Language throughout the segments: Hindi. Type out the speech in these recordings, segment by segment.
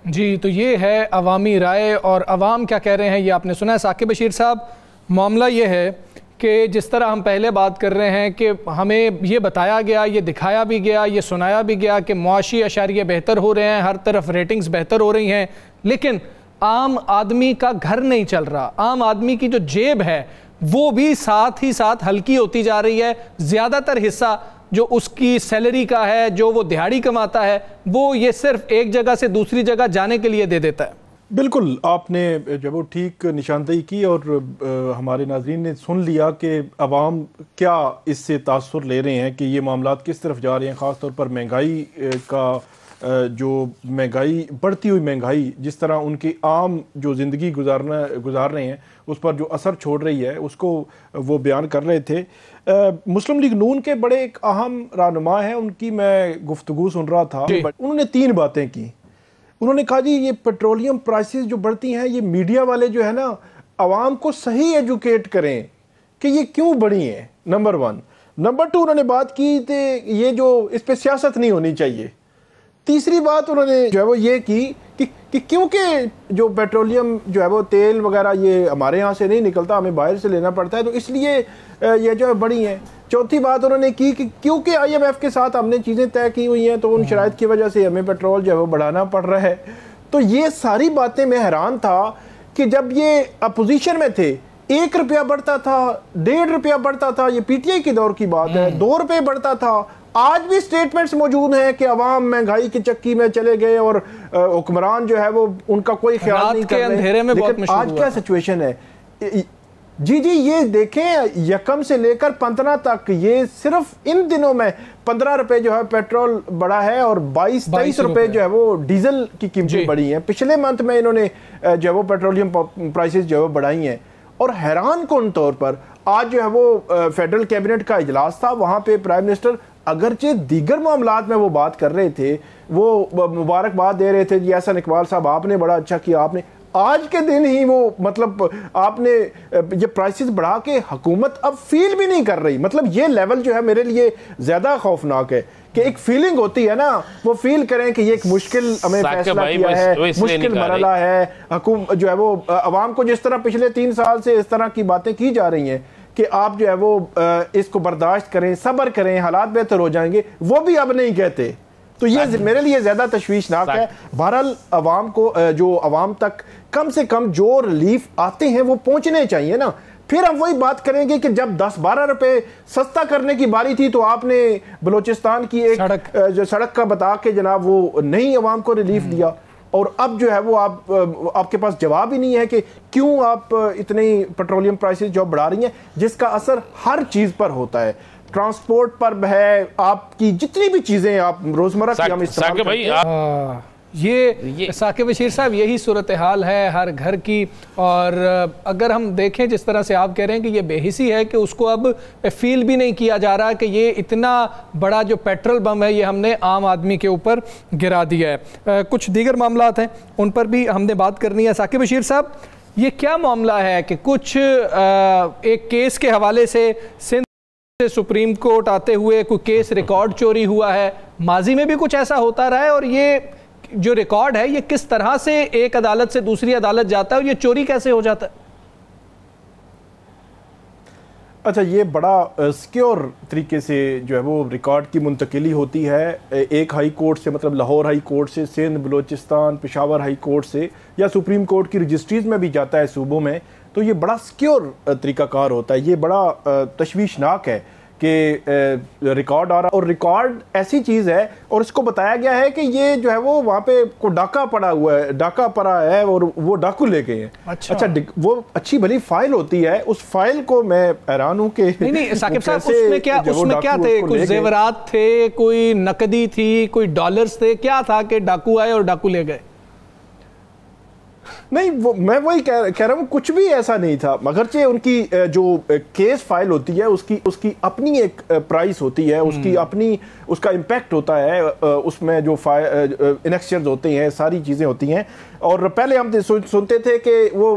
जी, तो ये है अवामी राय और अवाम क्या कह रहे हैं ये आपने सुना है। साकिब बशीर साहब, मामला ये है कि जिस तरह हम पहले बात कर रहे हैं कि हमें ये बताया गया, ये दिखाया भी गया, ये सुनाया भी गया कि मुआशी अशारिये बेहतर हो रहे हैं, हर तरफ रेटिंग्स बेहतर हो रही हैं, लेकिन आम आदमी का घर नहीं चल रहा। आम आदमी की जो जेब है वो भी साथ ही साथ हल्की होती जा रही है। ज़्यादातर हिस्सा जो उसकी सैलरी का है, जो वो दिहाड़ी कमाता है, वो ये सिर्फ एक जगह से दूसरी जगह जाने के लिए दे देता है। बिल्कुल, आपने जब वो ठीक निशानदेही की और हमारे नाज़रीन ने सुन लिया कि अवाम क्या इससे तासुर ले रहे हैं कि ये मामलात किस तरफ जा रहे हैं। ख़ास तौर पर महंगाई का जो महंगाई, बढ़ती हुई महंगाई जिस तरह उनकी आम जो ज़िंदगी गुजार रहे हैं उस पर जो असर छोड़ रही है, उसको वो बयान कर रहे थे। मुस्लिम लीग नून के बड़े एक अहम रहनुमा हैं, उनकी मैं गुफ्तगू सुन रहा था। उन्होंने 3 बातें की। उन्होंने कहा जी ये पेट्रोलियम प्राइसेस जो बढ़ती हैं, ये मीडिया वाले जो है ना आवाम को सही एजुकेट करें कि ये क्यों बढ़ी हैं, नंबर 1। नंबर 2 उन्होंने बात की कि ये जो इस पर सियासत नहीं होनी चाहिए। तीसरी बात उन्होंने जो है वो ये की कि क्योंकि जो पेट्रोलियम जो है वो तेल वगैरह ये हमारे यहाँ से नहीं निकलता, हमें बाहर से लेना पड़ता है, तो इसलिए ये जो है बड़ी हैं। चौथी बात उन्होंने की कि क्योंकि IMF के साथ हमने चीज़ें तय की हुई हैं तो उन शराइत की वजह से हमें पेट्रोल जो है वो बढ़ाना पड़ रहा है। तो ये सारी बातें मैं हैरान था कि जब ये अपोजिशन में थे 1 रुपया बढ़ता था, 1.5 रुपया बढ़ता था, ये PTI के दौर की बात है, 2 रुपये बढ़ता था। आज भी स्टेटमेंट्स मौजूद हैं कि अवाम महंगाई की चक्की में चले गए और हुक्मरान जो है वो उनका कोई ख्याल नहीं कर रहे। लेकिन आज क्या सिचुएशन है जी, ये देखें, यकम से लेकर 15 तक ये सिर्फ इन दिनों में 15 रुपए जो है पेट्रोल बढ़ा है और 22-23 रुपए जो है वो डीजल की कीमतें बढ़ी हैं। पिछले मंथ में इन्होंने जो है वो पेट्रोलियम प्राइसेस जो है बढ़ाई हैं। और हैरान कौन तौर पर आज जो है वो फेडरल कैबिनेट का इजलास था, वहां पे प्राइम मिनिस्टर अगरचे दीगर मामलात में वो बात कर रहे थे, वो मुबारकबाद दे रहे थे जी एहसन इकबाल साहब आपने बड़ा अच्छा किया, आपने आज के दिन ही वो मतलब आपने ये प्राइसेस बढ़ा के हुकूमत अब फील भी नहीं कर रही। मतलब ये लेवल जो है मेरे लिए ज्यादा खौफनाक है कि एक फीलिंग होती है ना, वो फील करें कि ये एक मुश्किल हमें फैसला किया है, मुश्किल मरला है। हुकूमत जो है वो अवाम को जिस तरह पिछले 3 साल से इस तरह की बातें की जा रही हैं कि आप जो है वो इसको बर्दाश्त करें, सब्र करें, हालात बेहतर हो जाएंगे, वो भी अब नहीं कहते। तो ये मेरे लिए ज्यादा तशवीशनाक है। बहरहाल अवाम को जो अवाम तक कम से कम जो रिलीफ आते हैं वो पहुंचने चाहिए ना। फिर हम वही बात करेंगे कि जब 10-12 रुपए सस्ता करने की बारी थी तो आपने बलूचिस्तान की एक जो सड़क का बता के जनाब वो नहीं अवाम को रिलीफ दिया। और अब जो है वो आपके पास जवाब ही नहीं है कि क्यों आप इतनी पेट्रोलियम प्राइसेस जो बढ़ा रही हैं, जिसका असर हर चीज पर होता है, ट्रांसपोर्ट पर है, आपकी जितनी भी चीजें आप रोजमर्रा की हम इस्तेमाल करते हैं। ये साकिब बशीर साहब यही सूरत हाल है हर घर की। और अगर हम देखें जिस तरह से आप कह रहे हैं कि ये बेहिसी है कि उसको अब फील भी नहीं किया जा रहा कि ये इतना बड़ा जो पेट्रोल बम है ये हमने आम आदमी के ऊपर गिरा दिया है। कुछ दीगर मामलात हैं उन पर भी हमने बात करनी है। साकिब बशीर साहब, ये क्या मामला है कि कुछ एक केस के हवाले से सिंध से सुप्रीम कोर्ट आते हुए कोई केस रिकॉर्ड चोरी हुआ है, माजी में भी कुछ ऐसा होता रहा है, और ये जो रिकॉर्ड है ये किस तरह से एक अदालत से दूसरी अदालत जाता है और ये चोरी कैसे हो जाता है? अच्छा, ये बड़ा सिक्योर तरीके से जो है वो रिकॉर्ड की मुंतकिली होती है एक हाई कोर्ट से, मतलब लाहौर हाई कोर्ट से, सिंध, बलूचिस्तान, पेशावर हाई कोर्ट से, या सुप्रीम कोर्ट की रजिस्ट्रीज में भी जाता है सूबों में। तो ये बड़ा सिक्योर तरीकाकार होता है। ये बड़ा तशवीशनाक है कि रिकॉर्ड आ रहा, और रिकॉर्ड ऐसी चीज़ है और इसको बताया गया है कि ये जो है वो वहाँ पे को डाका पड़ा हुआ है, डाका पड़ा है और वो डाकू ले गए हैं। अच्छा, वो अच्छी भली फाइल होती है, उस फाइल को मैं हैरान हूँ कि नहीं साकिब साहब, उसमें क्या थे? कुछ जेवरात थे, कोई नकदी थी, कोई डॉलर्स थे, क्या था कि डाकू आए और डाकू ले गए? नहीं, वो मैं वही कह रहा हूँ, कुछ भी ऐसा नहीं था। मगरचे उनकी जो केस फाइल होती है उसकी अपनी एक प्राइस होती है, उसकी अपनी उसका इम्पैक्ट होता है, उसमें जो इनेक्शंस होते हैं, सारी चीज़ें होती हैं। और पहले हम सुनते थे कि वो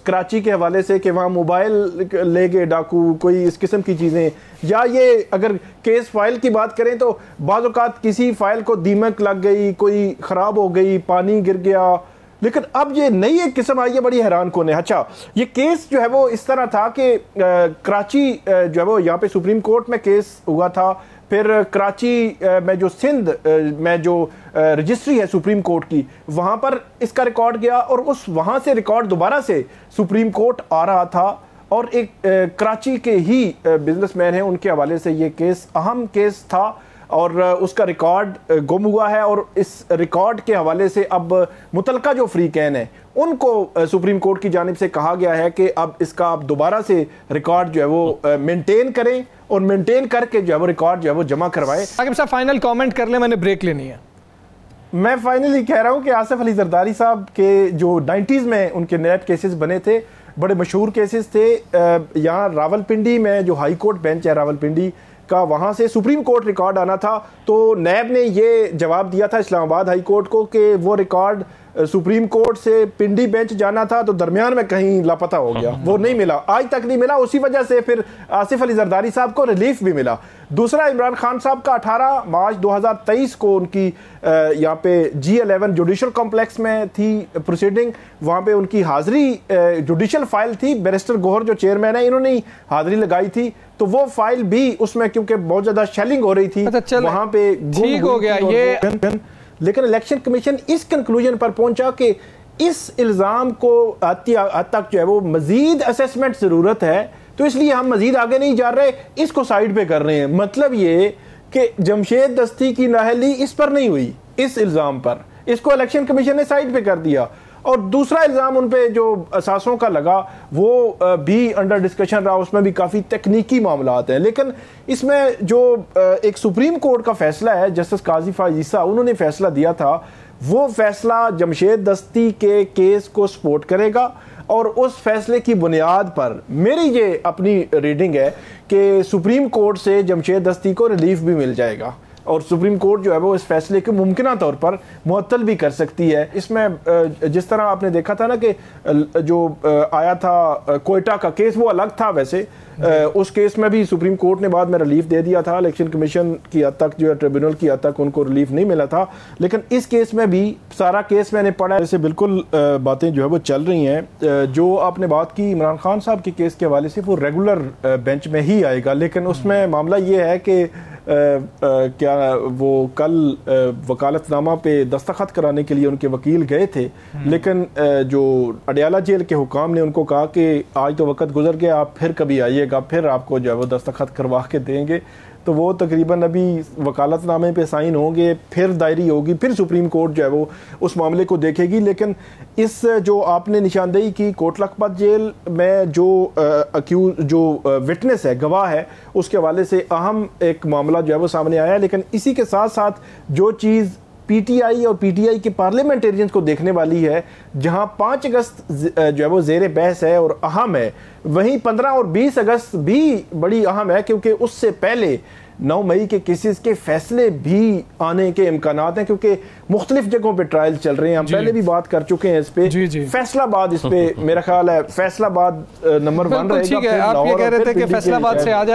कराची के हवाले से कि वहाँ मोबाइल ले गए डाकू, कोई इस किस्म की चीज़ें, या ये अगर केस फाइल की बात करें तो बाज़ औक़ात किसी फाइल को दीमक लग गई, कोई ख़राब हो गई, पानी गिर गया। लेकिन अब ये नई एक किस्म आई है, बड़ी हैरान कौन है। अच्छा, ये केस जो है वो इस तरह था कि कराची जो है वो यहाँ पे सुप्रीम कोर्ट में केस हुआ था, फिर कराची में जो सिंध में जो रजिस्ट्री है सुप्रीम कोर्ट की, वहाँ पर इसका रिकॉर्ड गया और उस वहाँ से रिकॉर्ड दोबारा से सुप्रीम कोर्ट आ रहा था। और एक कराची के ही बिजनेसमैन हैं, उनके हवाले से ये केस अहम केस था और उसका रिकॉर्ड गुम हुआ है। और इस रिकॉर्ड के हवाले से अब मुतलका जो फ्रीकैन है उनको सुप्रीम कोर्ट की जानिब से कहा गया है कि अब इसका आप दोबारा से रिकॉर्ड जो है वो मेंटेन करें और मेंटेन करके जो है वो रिकॉर्ड जो है वो जमा करवाएं। साकिब साहब फाइनल कमेंट कर ले, मैंने ब्रेक लेनी है। मैं फाइनली कह रहा हूँ कि आसिफ अली जरदारी साहब के जो 90s में उनके नैब केसेस बने थे, बड़े मशहूर केसेस थे। यहाँ रावलपिंडी में जो हाई कोर्ट बेंच है रावलपिंडी का, वहाँ से सुप्रीम कोर्ट रिकॉर्ड आना था, तो नैब ने ये जवाब दिया था इस्लामाबाद हाई कोर्ट को कि वो रिकॉर्ड सुप्रीम कोर्ट से पिंडी बेंच जाना था, तो दरमियान में कहीं लापता हो गया, वो नहीं मिला, आज तक नहीं मिला। उसी वजह से फिर आसिफ अली जरदारी साहब को रिलीफ भी मिला। दूसरा, इमरान खान साहब का 18 मार्च 2023 को उनकी यहाँ पे G11 जुडिशल कॉम्प्लेक्स में थी प्रोसीडिंग, वहाँ पे उनकी हाजिरी जुडिशल फाइल थी, बैरिस्टर गोहर जो चेयरमैन है इन्होंने ही हाजिरी लगाई थी, तो वो फाइल भी उसमें क्योंकि बहुत ज्यादा शेलिंग हो रही थी वहाँ पे ठीक हो गया ये। लेकिन इलेक्शन कमीशन इस कंक्लूजन पर पहुंचा कि इस इल्ज़ाम को हद तक जो है वो मजीद असेसमेंट ज़रूरत है, तो इसलिए हम मजीद आगे नहीं जा रहे, इसको साइड पे कर रहे हैं। मतलब ये कि जमशेद दस्ती की नाअहली इस पर नहीं हुई, इस इल्ज़ाम पर, इसको इलेक्शन कमीशन ने साइड पे कर दिया। और दूसरा इल्ज़ाम उन पे जो असासों का लगा वो भी अंडर डिस्कशन रहा, उसमें भी काफ़ी तकनीकी मामला हैं। लेकिन इसमें जो एक सुप्रीम कोर्ट का फैसला है, जस्टिस काजी फायज ईसा उन्होंने फैसला दिया था, वो फैसला जमशेद दस्ती के केस को सपोर्ट करेगा। और उस फैसले की बुनियाद पर मेरी ये अपनी रीडिंग है कि सुप्रीम कोर्ट से जमशेद दस्ती को रिलीफ भी मिल जाएगा और सुप्रीम कोर्ट जो है वो इस फैसले को मुमकिन तौर पर मुअत्तल भी कर सकती है। इसमें जिस तरह आपने देखा था ना कि जो आया था कोयटा का केस, वो अलग था वैसे, उस केस में भी सुप्रीम कोर्ट ने बाद में रिलीफ दे दिया था, इलेक्शन कमीशन की हद तक जो है ट्रिब्यूनल की हद तक उनको रिलीफ नहीं मिला था। लेकिन इस केस में भी सारा केस मैंने पढ़ा, ऐसे बिल्कुल बातें जो है वो चल रही हैं। जो आपने बात की इमरान खान साहब के केस के हवाले से, वो रेगुलर बेंच में ही आएगा, लेकिन उसमें मामला ये है कि क्या वो कल वकालतनामा पे दस्तखत कराने के लिए उनके वकील गए थे, लेकिन जो अडयाला जेल के हुकाम ने उनको कहा कि आज तो वक्त गुजर गया, आप फिर कभी आइएगा, फिर आपको जो है वो दस्तखत करवा के देंगे। तो वो तकरीबन अभी वकालतनामे पे साइन होंगे, फिर दायरी होगी, फिर सुप्रीम कोर्ट जो है वो उस मामले को देखेगी। लेकिन इस जो आपने निशानदेही की कोट लखपत जेल में जो विटनेस है, गवाह है, उसके हवाले से अहम एक मामला जो है वो सामने आया है। लेकिन इसी के साथ साथ जो चीज़ पीटीआई और पीटीआई के पार्लियामेंटेरियंस को देखने वाली है, जहां 5 अगस्त जो है वो ज़ेर बहस है और अहम है, वहीं 15 और 20 अगस्त भी बड़ी अहम है, क्योंकि उससे पहले 9 मई के केसेस के फैसले भी आने के इम्कानात हैं, क्योंकि मुख्तलिफ जगहों पे ट्रायल चल रहे हैं। हम पहले भी बात कर चुके हैं इस पे। फैसलाबाद इस पे मेरा ख्याल है फैसलाबाद नंबर 1 रहेगा। आप ये कह रहे थे कि फैसलाबाद से आ जाए।